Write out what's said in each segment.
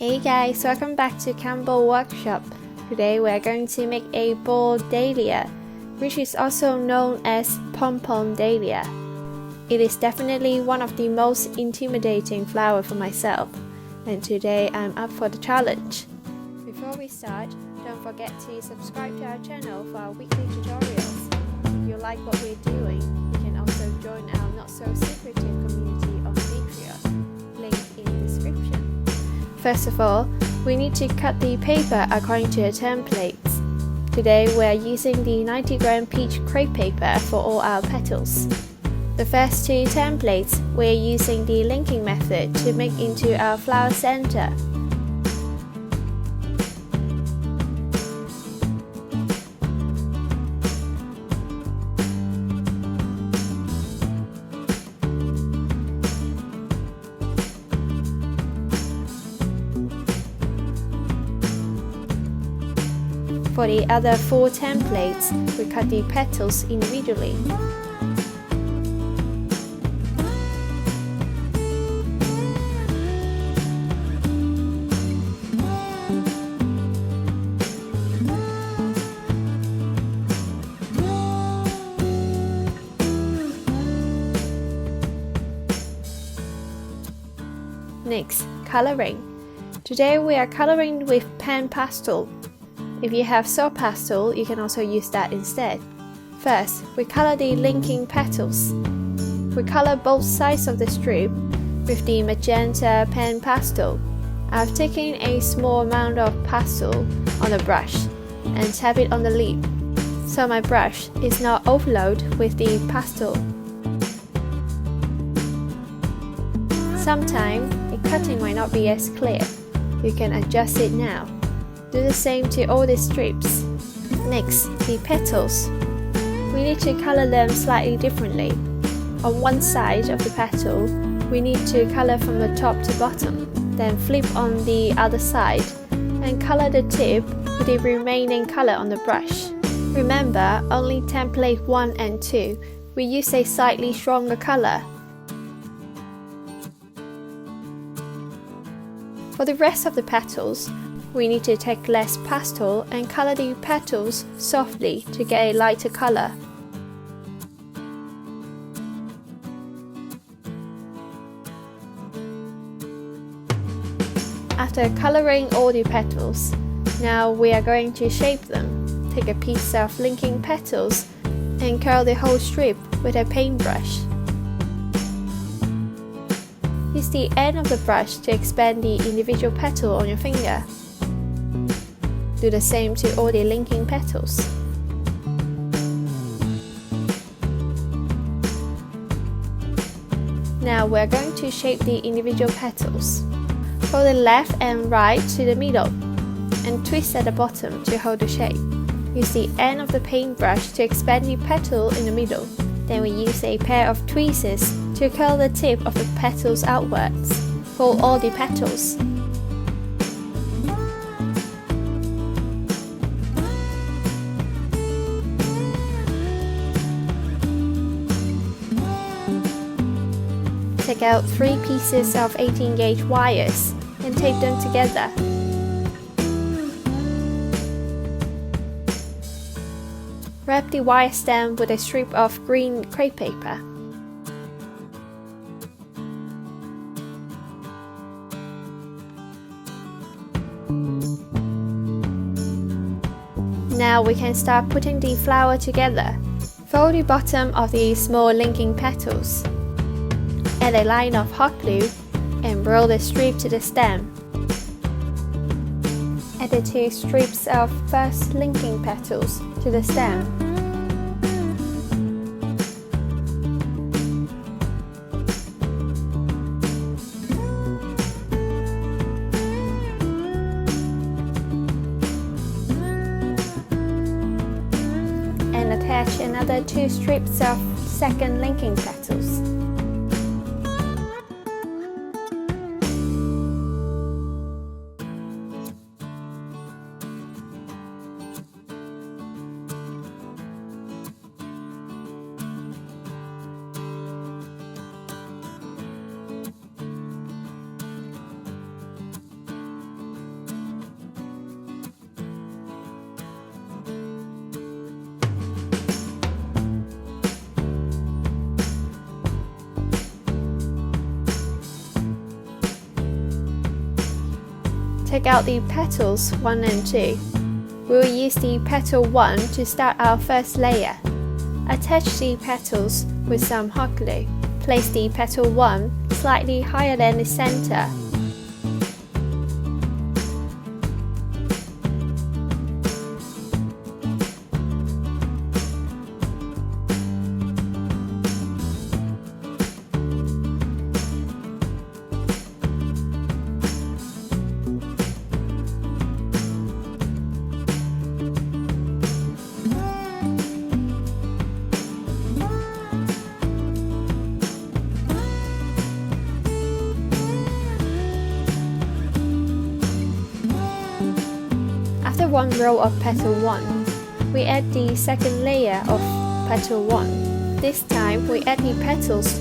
Hey guys, welcome back to Campbell Workshop. Today we are going to make a Ball Dahlia, which is also known as Pompom Dahlia. It is definitely one of the most intimidating flowers for myself, and today I'm up for the challenge. Before we start, don't forget to subscribe to our channel for our weekly tutorials. If you like what we're doing, you can also join our not-so-secretive community on Patreon, link in the description. First of all, we need to cut the paper according to the templates. Today we are using the 90-gram peach crepe paper for all our petals. The first two templates, we are using the linking method to make into our flower center. For the other four templates, we cut the petals individually. Next, coloring. Today we are coloring with pen pastel. If you have soft pastel, you can also use that instead. First, we color the linking petals. We color both sides of the strip with the Magenta pen pastel. I've taken a small amount of pastel on the brush and tap it on the lip, so my brush is not overloaded with the pastel. Sometimes, the cutting might not be as clear. You can adjust it now. Do the same to all the strips. Next, the petals. We need to color them slightly differently. On one side of the petal, we need to color from the top to bottom, then flip on the other side, and color the tip with the remaining color on the brush. Remember, only template 1 and 2, we use a slightly stronger color. For the rest of the petals, we need to take less pastel and color the petals softly to get a lighter color. After coloring all the petals, now we are going to shape them. Take a piece of linking petals and curl the whole strip with a paintbrush. Use the end of the brush to expand the individual petal on your finger. Do the same to all the linking petals. Now we are going to shape the individual petals. Fold the left and right to the middle and twist at the bottom to hold the shape. Use the end of the paintbrush to expand the petal in the middle. Then we use a pair of tweezers to curl the tip of the petals outwards. Fold all the petals. Take out 3 pieces of 18-gauge wires and tape them together. Wrap the wire stem with a strip of green crepe paper. Now we can start putting the flower together. Fold the bottom of the small linking petals. Add a line of hot glue and roll the strip to the stem. Add the 2 strips of first linking petals to the stem. And attach another 2 strips of second linking petals. take out the petals 1 and 2. We will use the petal 1 to start our first layer. Attach the petals with some hot glue. Place the petal 1 slightly higher than the center. After one row of petal 1, we add the second layer of petal 1. This time we add the petals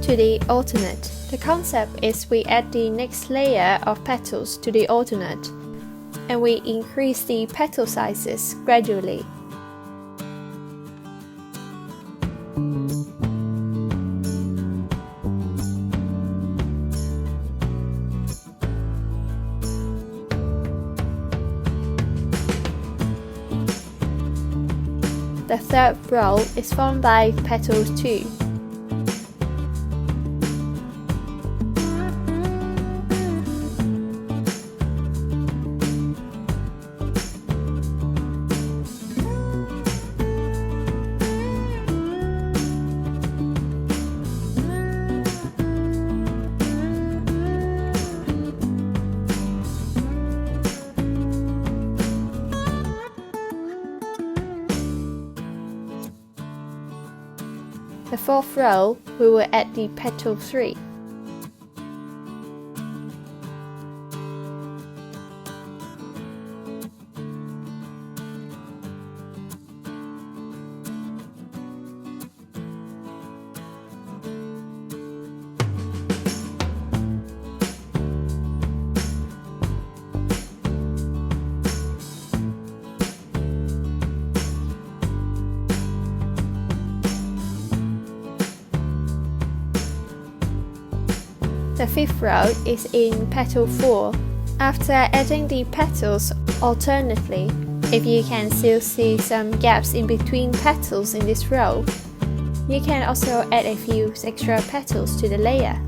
to the alternate. The concept is we add the next layer of petals to the alternate, and we increase the petal sizes gradually. The third row is formed by petals 2. The fourth row, we will add the petal 3. The fifth row is in petal 4. After adding the petals alternately, if you can still see some gaps in between petals in this row, you can also add a few extra petals to the layer.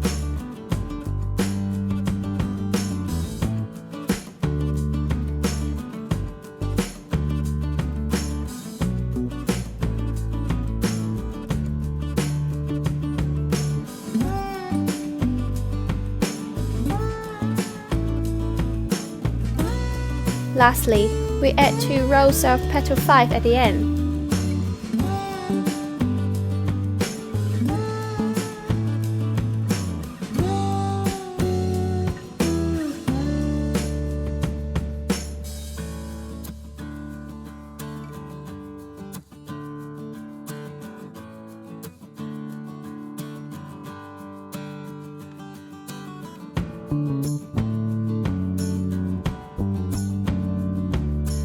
Lastly, we add 2 rows of petal 5 at the end.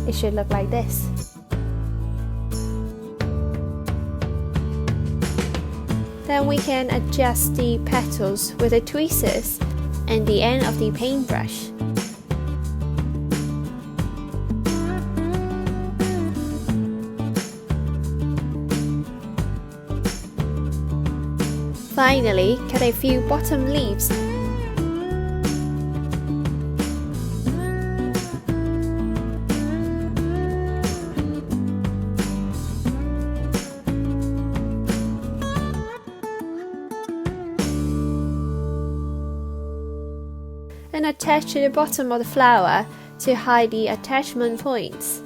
It should look like this. Then we can adjust the petals with the tweezers and the end of the paintbrush. Finally, cut a few bottom leaves. And attach to the bottom of the flower to hide the attachment points.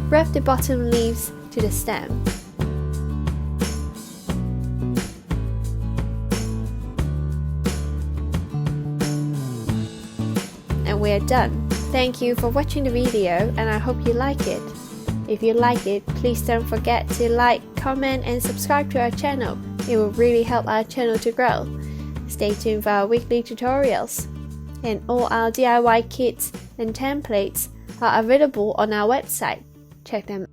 Wrap the bottom leaves to the stem. And we're done. Thank you for watching the video and I hope you like it. If you like it, please don't forget to like, comment and subscribe to our channel. It will really help our channel to grow. Stay tuned for our weekly tutorials. And all our DIY kits and templates are available on our website. Check them